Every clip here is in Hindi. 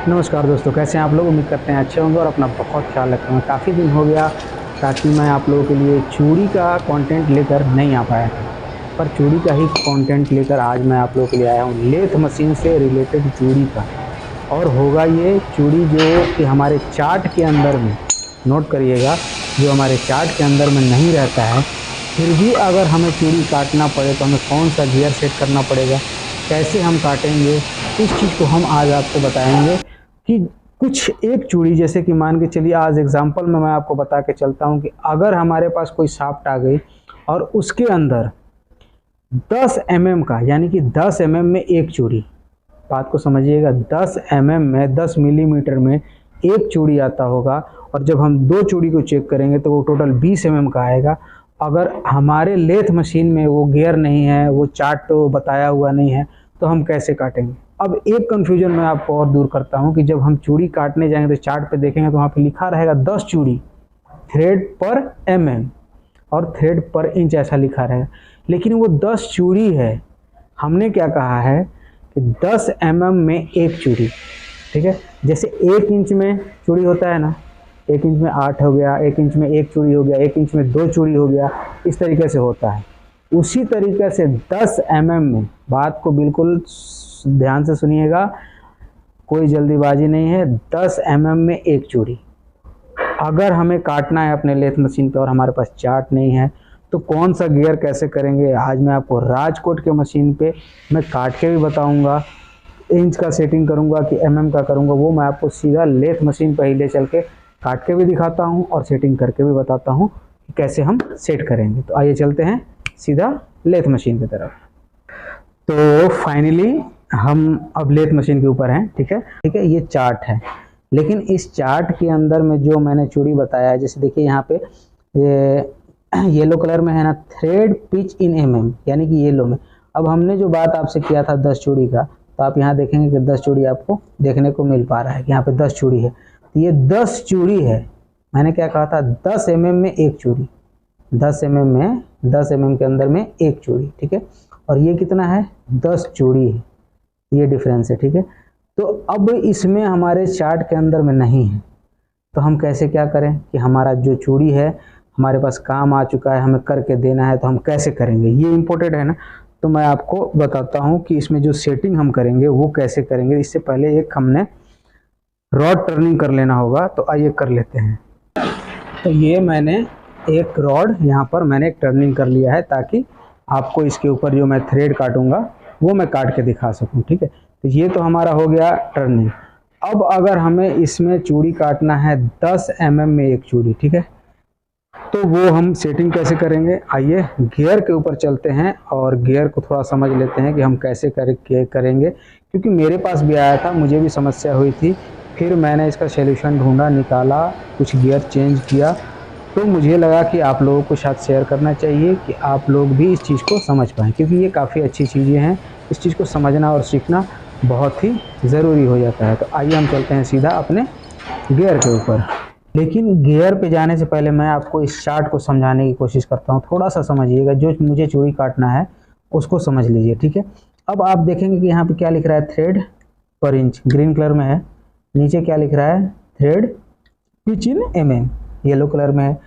नमस्कार दोस्तों, कैसे हैं आप लोग। उम्मीद करते हैं अच्छे होंगे और अपना बहुत ख्याल रखते हैं। काफ़ी दिन हो गया ताकि मैं आप लोगों के लिए चूड़ी का कंटेंट लेकर नहीं आ पाया था, पर चूड़ी का ही कंटेंट लेकर आज मैं आप लोगों के लिए आया हूँ। लेथ मशीन से रिलेटेड चूड़ी का, और होगा ये चूड़ी जो कि हमारे चार्ट के अंदर में, नोट करिएगा, जो हमारे चार्ट के अंदर में नहीं रहता है, फिर भी अगर हमें चूड़ी काटना पड़े तो हमें कौन सा गियर सेट करना पड़ेगा, कैसे हम काटेंगे, इस चीज़ को हम आज आपको बताएंगे। कि कुछ एक चूड़ी, जैसे कि मान के चलिए, आज एग्जांपल में मैं आपको बता के चलता हूं कि अगर हमारे पास कोई शाफ्ट आ गई और उसके अंदर 10 mm का, यानी कि 10 mm में एक चूड़ी, बात को समझिएगा, 10 mm में 10 मिलीमीटर में एक चूड़ी आता होगा, और जब हम दो चूड़ी को चेक करेंगे तो वो टोटल 20 mm का आएगा। अगर हमारे लेथ मशीन में वो गियर नहीं है, वो चार्ट पे वो बताया हुआ नहीं है, तो हम कैसे काटेंगे। अब एक कन्फ्यूजन मैं आपको और दूर करता हूं कि जब हम चूड़ी काटने जाएंगे तो चार्ट पे देखेंगे तो वहाँ पे लिखा रहेगा 10 चूड़ी थ्रेड पर mm और थ्रेड पर इंच, ऐसा लिखा रहेगा, लेकिन वो 10 चूड़ी है। हमने क्या कहा है कि 10 mm में एक चूड़ी, ठीक है। जैसे 1 इंच में चूड़ी होता है ना, 1 इंच में 8 हो गया, 1 इंच में एक चूड़ी हो गया, 1 इंच में 2 चूड़ी हो गया, इस तरीके से होता है। उसी तरीके से 10 mm में, बात को बिल्कुल ध्यान से सुनिएगा, कोई जल्दीबाजी नहीं है, 10 mm में एक चूड़ी। अगर हमें काटना है अपने लेथ मशीन पे और हमारे पास चार्ट नहीं है तो कौन सा गियर कैसे करेंगे, आज मैं आपको राजकोट के मशीन पे मैं काट के भी बताऊंगा। इंच का सेटिंग करूंगा कि mm का करूंगा, वो मैं आपको सीधा लेथ मशीन पर ही ले चल के काट के भी दिखाता हूं और सेटिंग करके भी बताता हूं कि कैसे हम सेट करेंगे। तो आइए चलते हैं सीधा लेथ मशीन की तरफ। तो फाइनली हम अब लेथ मशीन के ऊपर हैं, ठीक है। ये चार्ट है, लेकिन इस चार्ट के अंदर में जो मैंने चूड़ी बताया है, जैसे देखिए यहाँ पे ये येलो कलर में है ना, थ्रेड पिच इन mm, यानी कि येलो में। अब हमने जो बात आपसे किया था 10 चूड़ी का, तो आप यहाँ देखेंगे कि 10 चूड़ी आपको देखने को मिल पा रहा है कि यहाँ पे 10 चूड़ी है। तो ये 10 चूड़ी है। मैंने क्या कहा था, 10 mm में एक चूड़ी, 10 mm के अंदर में एक चूड़ी, ठीक है। और ये कितना है, 10 चूड़ी है, ये डिफरेंस है, ठीक है। तो अब इसमें हमारे चार्ट के अंदर में नहीं है, तो हम कैसे क्या करें कि हमारा जो चूड़ी है हमारे पास काम आ चुका है, हमें करके देना है, तो हम कैसे करेंगे, ये इम्पोर्टेंट है ना। तो मैं आपको बताता हूँ कि इसमें जो सेटिंग हम करेंगे वो कैसे करेंगे। इससे पहले एक हमने रॉड टर्निंग कर लेना होगा, तो आइए कर लेते हैं। तो ये मैंने एक रॉड यहाँ पर मैंने एक टर्निंग कर लिया है, ताकि आपको इसके ऊपर जो मैं थ्रेड काटूंगा वो मैं काट के दिखा सकूं, ठीक है। तो ये तो हमारा हो गया टर्निंग। अब अगर हमें इसमें चूड़ी काटना है 10 mm में एक चूड़ी, ठीक है, तो वो हम सेटिंग कैसे करेंगे। आइए गियर के ऊपर चलते हैं और गियर को थोड़ा समझ लेते हैं कि हम कैसे करेंगे, क्योंकि मेरे पास भी आया था, मुझे भी समस्या हुई थी, फिर मैंने इसका सॉल्यूशन ढूंढा, निकाला, कुछ गियर चेंज किया, तो मुझे लगा कि आप लोगों को साथ शेयर करना चाहिए कि आप लोग भी इस चीज़ को समझ पाएँ, क्योंकि ये काफ़ी अच्छी चीज़ें हैं। इस चीज़ को समझना और सीखना बहुत ही ज़रूरी हो जाता है। तो आइए हम चलते हैं सीधा अपने गियर के ऊपर। लेकिन गियर पे जाने से पहले मैं आपको इस चार्ट को समझाने की कोशिश करता हूँ, थोड़ा सा समझिएगा। जो मुझे चूड़ी काटना है उसको समझ लीजिए, ठीक है। अब आप देखेंगे कि यहाँ पे क्या लिख रहा है, थ्रेड पर इंच, ग्रीन कलर में है। नीचे क्या लिख रहा है, थ्रेड पिच इन mm, येलो कलर में है।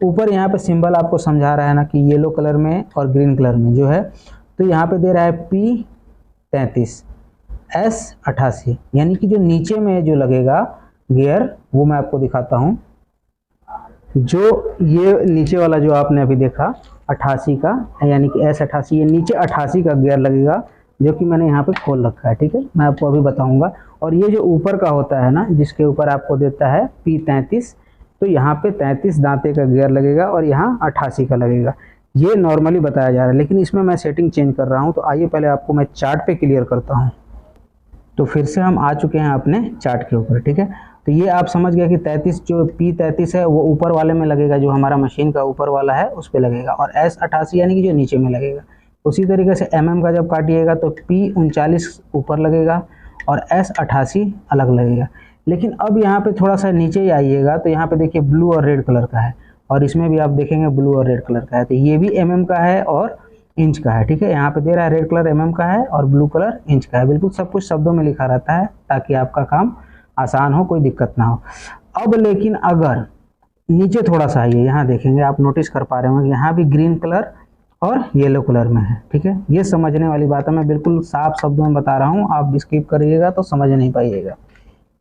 ऊपर यहाँ पे सिंबल आपको समझा रहा है ना कि येलो कलर में और ग्रीन कलर में जो है, तो यहाँ पे दे रहा है P33 S88, यानी कि जो नीचे में जो लगेगा गियर वो मैं आपको दिखाता हूँ। जो ये नीचे वाला जो आपने अभी देखा 88 का, यानी कि S88, ये नीचे 88 का गियर लगेगा, जो कि मैंने यहाँ पे खोल रखा है, ठीक है। मैं आपको अभी बताऊंगा। और ये जो ऊपर का होता है ना, जिसके ऊपर आपको देता है P33, तो यहाँ पे 33 दांते का गियर लगेगा और यहाँ 88 का लगेगा। ये नॉर्मली बताया जा रहा है, लेकिन इसमें मैं सेटिंग चेंज कर रहा हूँ। तो आइए पहले आपको मैं चार्ट पे क्लियर करता हूँ। तो फिर से हम आ चुके हैं अपने चार्ट के ऊपर, ठीक है। तो ये आप समझ गए कि 33, जो P33 है वो ऊपर वाले में लगेगा, जो हमारा मशीन का ऊपर वाला है उस पर लगेगा, और S88 यानी कि जो नीचे में लगेगा। उसी तरीके से mm का जब काटिएगा तो P39 ऊपर लगेगा और S88 अलग लगेगा। लेकिन अब यहाँ पे थोड़ा सा नीचे ही आइएगा तो यहाँ पे देखिए ब्लू और रेड कलर का है, और इसमें भी आप देखेंगे ब्लू और रेड कलर का है। तो ये भी mm का है और इंच का है, ठीक है। यहाँ पे दे रहा है रेड कलर mm का है और ब्लू कलर इंच का है। बिल्कुल सब कुछ शब्दों में लिखा रहता है ताकि आपका काम आसान हो, कोई दिक्कत ना हो। अब लेकिन अगर नीचे थोड़ा सा आइए, यहाँ देखेंगे आप नोटिस कर पा रहे होंगे यहाँ भी ग्रीन कलर और येलो कलर में है, ठीक है। ये समझने वाली बात है, मैं बिल्कुल साफ शब्दों में बता रहा हूँ, आप स्किप करिएगा तो समझ नहीं पाइएगा,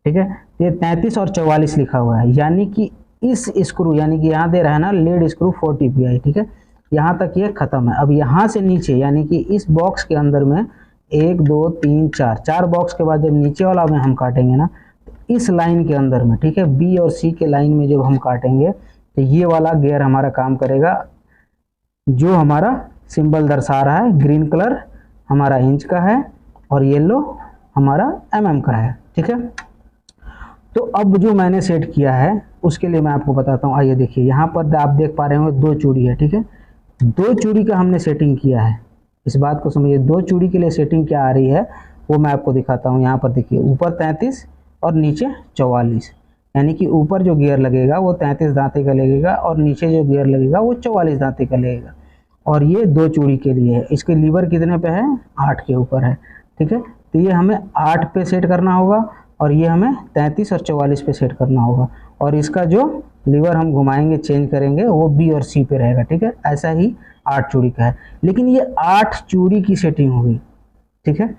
ठीक है। ये 33 और 44 लिखा हुआ है, यानी कि इस स्क्रू, यानी कि यहाँ दे रहा है ना लीड स्क्रू 40 PI, ठीक है, यहाँ तक ये खत्म है। अब यहाँ से नीचे यानी कि इस बॉक्स के अंदर में 1 2 3 4 बॉक्स के बाद जब नीचे वाला में हम काटेंगे ना, इस लाइन के अंदर में, ठीक है, बी और सी के लाइन में जब हम काटेंगे तो ये वाला गियर हमारा काम करेगा। जो हमारा सिंबल दर्शा रहा है, ग्रीन कलर हमारा इंच का है और येलो हमारा mm का है, ठीक है। तो अब जो मैंने सेट किया है उसके लिए मैं आपको बताता हूँ। आइए देखिए, यहाँ पर आप देख पा रहे होंगे 2 चूड़ी है, ठीक है। 2 चूड़ी का हमने सेटिंग किया है, इस बात को समझिए। 2 चूड़ी के लिए सेटिंग क्या आ रही है वो मैं आपको दिखाता हूँ। यहाँ पर देखिए, ऊपर 33 और नीचे 44, यानी कि ऊपर जो गियर लगेगा वो 33 दांते का लगेगा और नीचे जो गियर लगेगा वो 44 दांते का लगेगा। और ये 2 चूड़ी के लिए है। इसके लीवर कितने पे है? 8 के ऊपर है, ठीक है। तो ये हमें 8 पे सेट करना होगा और ये हमें 33 और 44 पे सेट करना होगा। और इसका जो लीवर हम घुमाएंगे, चेंज करेंगे, वो बी और सी पे रहेगा, ठीक है। ऐसा ही 8 चूड़ी का है, लेकिन ये 8 चूड़ी की सेटिंग होगी, ठीक है।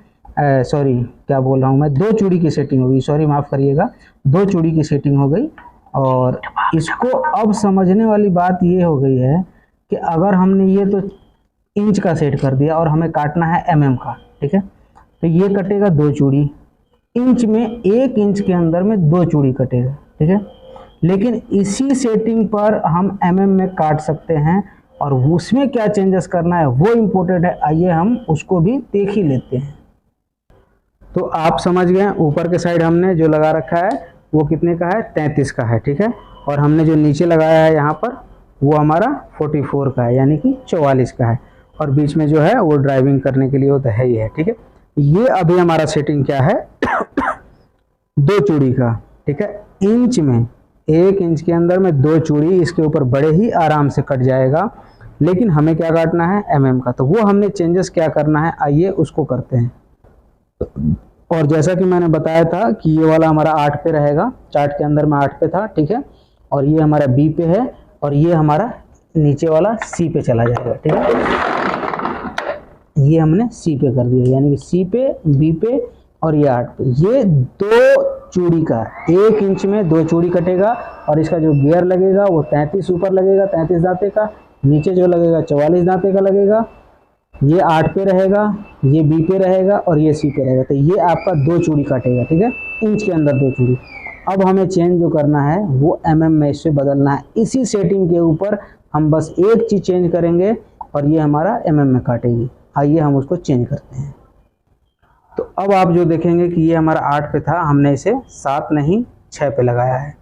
सॉरी, क्या बोल रहा हूँ मैं, 2 चूड़ी की सेटिंग होगी, सॉरी माफ़ करिएगा, 2 चूड़ी की सेटिंग हो गई। और इसको अब समझने वाली बात ये हो गई है कि अगर हमने ये तो इंच का सेट कर दिया और हमें काटना है mm का, ठीक है, तो ये कटेगा 2 चूड़ी इंच में, 1 इंच के अंदर में 2 चूड़ी कटेगा, ठीक है। लेकिन इसी सेटिंग पर हम mm में काट सकते हैं और उसमें क्या चेंजेस करना है वो इम्पोर्टेंट है। आइए हम उसको भी देख ही लेते हैं। तो आप समझ गए, ऊपर के साइड हमने जो लगा रखा है वो कितने का है? 33 का है, ठीक है। और हमने जो नीचे लगाया है यहाँ पर वो हमारा 44 का है, यानी कि 44 का है। और बीच में जो है वो ड्राइविंग करने के लिए वो तो है ही है, ठीक है। ये अभी हमारा सेटिंग क्या है 2 चूड़ी का, ठीक है। इंच में 1 इंच के अंदर में 2 चूड़ी, इसके ऊपर बड़े ही आराम से कट जाएगा। लेकिन हमें क्या काटना है? mm का। तो वो हमने चेंजेस क्या करना है, आइए उसको करते हैं। और जैसा कि मैंने बताया था कि ये वाला हमारा 8 पे रहेगा, चार्ट के अंदर में 8 पे था, ठीक है। और ये हमारा बी पे है और ये हमारा नीचे वाला सी पे चला जाएगा, ठीक है। ये हमने सी पे कर दिया, यानी कि सी पे, बी पे और ये 8 पे। ये 2 चूड़ी का 1 इंच में 2 चूड़ी कटेगा और इसका जो गियर लगेगा वो 33 ऊपर लगेगा, 33 दांते का, नीचे जो लगेगा 44 दांते का लगेगा। ये 8 पे रहेगा, ये बी पे रहेगा और ये सी पे रहेगा। तो ये आपका 2 चूड़ी काटेगा, ठीक है, इंच के अंदर 2 चूड़ी। अब हमें चेंज जो करना है वो mm में इससे बदलना है। इसी सेटिंग के ऊपर हम बस एक चीज़ चेंज करेंगे और ये हमारा mm में काटेगी। आइए हम उसको चेंज करते हैं। तो अब आप जो देखेंगे कि ये हमारा 8 पे था, हमने इसे 7 नहीं 6 पे लगाया है,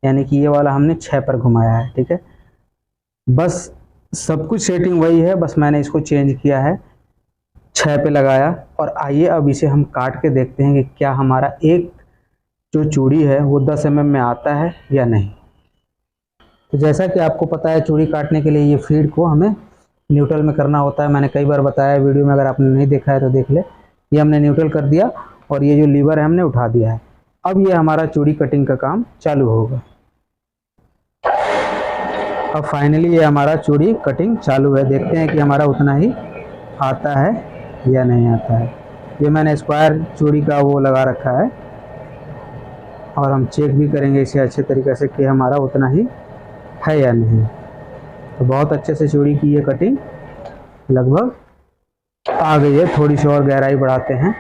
यानी कि ये वाला हमने 6 पर घुमाया है, ठीक है। बस सब कुछ सेटिंग वही है, बस मैंने इसको चेंज किया है, 6 पे लगाया। और आइए अब इसे हम काट के देखते हैं कि क्या हमारा एक जो चूड़ी है वो 10 mm में आता है या नहीं। तो जैसा कि आपको पता है, चूड़ी काटने के लिए ये फीड को हमें न्यूट्रल में करना होता है। मैंने कई बार बताया वीडियो में, अगर आपने नहीं देखा है तो देख ले। ये हमने न्यूट्रल कर दिया और ये जो लीवर है हमने उठा दिया है। अब ये हमारा चूड़ी कटिंग का काम चालू होगा। अब फाइनली ये हमारा चूड़ी कटिंग चालू है। देखते हैं कि हमारा उतना ही आता है या नहीं आता है। ये मैंने स्क्वायर चूड़ी का वो लगा रखा है और हम चेक भी करेंगे इसे अच्छे तरीके से कि हमारा उतना ही है या नहीं। तो बहुत अच्छे से चूड़ी की ये कटिंग लगभग आ गई है। थोड़ी सी और गहराई बढ़ाते हैं।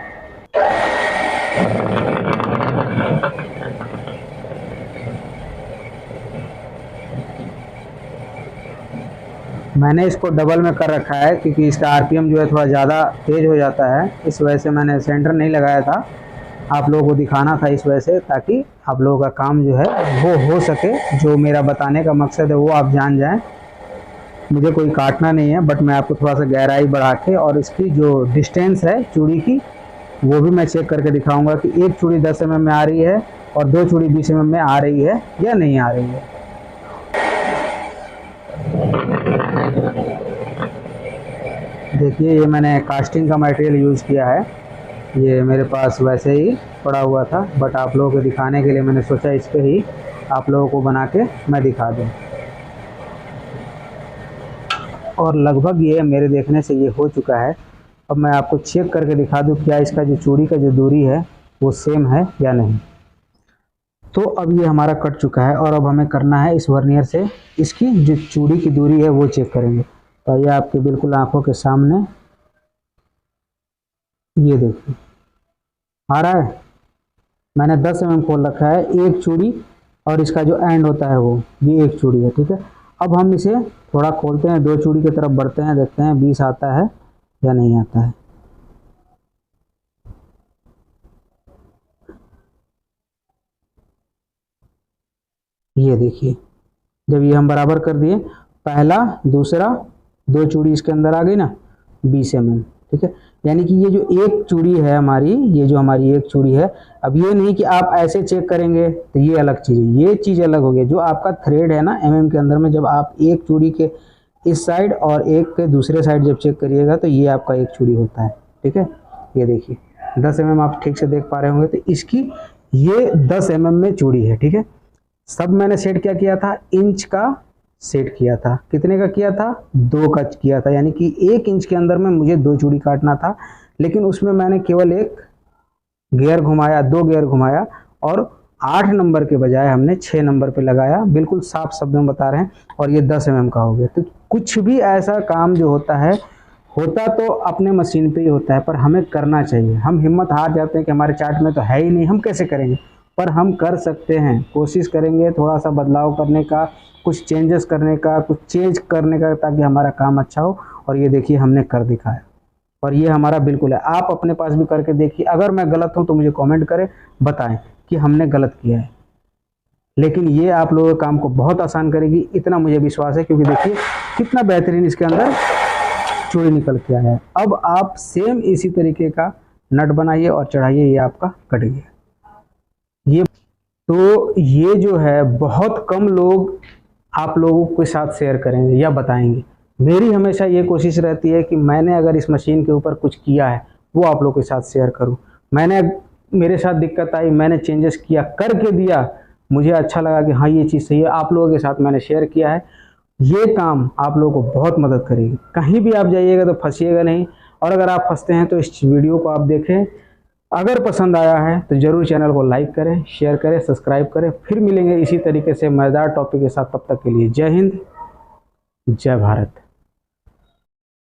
मैंने इसको डबल में कर रखा है क्योंकि इसका आरपीएम जो है थोड़ा ज़्यादा तेज़ हो जाता है, इस वजह से मैंने सेंटर नहीं लगाया था। आप लोगों को दिखाना था इस वजह से, ताकि आप लोगों का काम जो है वो हो सके। जो मेरा बताने का मकसद है वो आप जान जाएं। मुझे कोई काटना नहीं है, बट मैं आपको थोड़ा सा गहराई बढ़ा के और इसकी जो डिस्टेंस है चूड़ी की वो भी मैं चेक करके दिखाऊंगा कि एक चूड़ी 10 mm में आ रही है और 2 चूड़ी 20 mm में आ रही है या नहीं आ रही है। देखिए, ये मैंने कास्टिंग का मटेरियल यूज़ किया है ये मेरे पास वैसे ही पड़ा हुआ था, बट आप लोगों को दिखाने के लिए मैंने सोचा इस पे ही आप लोगों को बना के मैं दिखा दूँ। और लगभग ये मेरे देखने से ये हो चुका है। अब मैं आपको चेक करके दिखा दूँ क्या इसका जो चूड़ी का जो दूरी है वो सेम है या नहीं। तो अब ये हमारा कट चुका है और अब हमें करना है इस वर्नियर से इसकी जो चूड़ी की दूरी है वो चेक करेंगे। तो ये आपके बिल्कुल आंखों के सामने ये देखिए आ रहा है। मैंने 10 mm खोल रखा है एक चूड़ी, और इसका जो एंड होता है वो ये एक चूड़ी है, ठीक है। अब हम इसे थोड़ा खोलते हैं, 2 चूड़ी की तरफ बढ़ते हैं, देखते हैं 20 आता है या नहीं आता है। ये देखिए जब ये हम बराबर कर दिए, पहला दूसरा 2 चूड़ी इसके अंदर आ गई ना 20 mm, ठीक है। यानी कि ये जो एक चूड़ी है हमारी, ये जो हमारी एक चूड़ी है, अब ये नहीं कि आप ऐसे चेक करेंगे तो ये अलग चीज़ है, ये चीज़ अलग हो गई। जो आपका थ्रेड है ना mm के अंदर में, जब आप एक चूड़ी के इस साइड और एक के दूसरे साइड जब चेक करिएगा तो ये आपका एक चूड़ी होता है, ठीक है। ये देखिए 10 mm आप ठीक से देख पा रहे होंगे, तो इसकी ये 10 mm में चूड़ी है, ठीक है। सब मैंने सेट क्या किया था, इंच का सेट किया था। कितने का किया था, 2 का किया था, यानी कि 1 इंच के अंदर में मुझे 2 चूड़ी काटना था। लेकिन उसमें मैंने केवल 1 गियर घुमाया, 2 गियर घुमाया, और 8 नंबर के बजाय हमने 6 नंबर पे लगाया। बिल्कुल साफ शब्दों में बता रहे हैं, और ये 10 mm का हो गया। तो कुछ भी ऐसा काम जो होता है, होता तो अपने मशीन पे ही होता है, पर हमें करना चाहिए। हम हिम्मत हार जाते हैं कि हमारे चार्ट में तो है ही नहीं, हम कैसे करेंगे, पर हम कर सकते हैं। कोशिश करेंगे थोड़ा सा बदलाव करने का, कुछ चेंजेस करने का, कुछ चेंज करने का, ताकि हमारा काम अच्छा हो। और ये देखिए हमने कर दिखाया, और ये हमारा बिल्कुल है। आप अपने पास भी करके देखिए, अगर मैं गलत हूँ तो मुझे कमेंट करें, बताएं कि हमने गलत किया है। लेकिन ये आप लोगों के काम को बहुत आसान करेगी, इतना मुझे विश्वास है, क्योंकि देखिए कितना बेहतरीन इसके अंदर चूड़ी निकल के आया है। अब आप सेम इसी तरीके का नट बनाइए और चढ़ाइए, ये आपका कट गया। ये तो ये जो है बहुत कम लोग आप लोगों के साथ शेयर करेंगे या बताएंगे। मेरी हमेशा ये कोशिश रहती है कि मैंने अगर इस मशीन के ऊपर कुछ किया है वो आप लोगों के साथ शेयर करूं। मेरे साथ दिक्कत आई, मैंने चेंजेस किया, करके दिया, मुझे अच्छा लगा कि हाँ ये चीज़ सही है, आप लोगों के साथ मैंने शेयर किया है। ये काम आप लोगों को बहुत मदद करेगी। कहीं भी आप जाइएगा तो फंसिएगा नहीं, और अगर आप फंसते हैं तो इस वीडियो को आप देखें। अगर पसंद आया है तो ज़रूर चैनल को लाइक करें, शेयर करें, सब्सक्राइब करें। फिर मिलेंगे इसी तरीके से मज़ेदार टॉपिक के साथ, तब तक के लिए जय हिंद, जय भारत।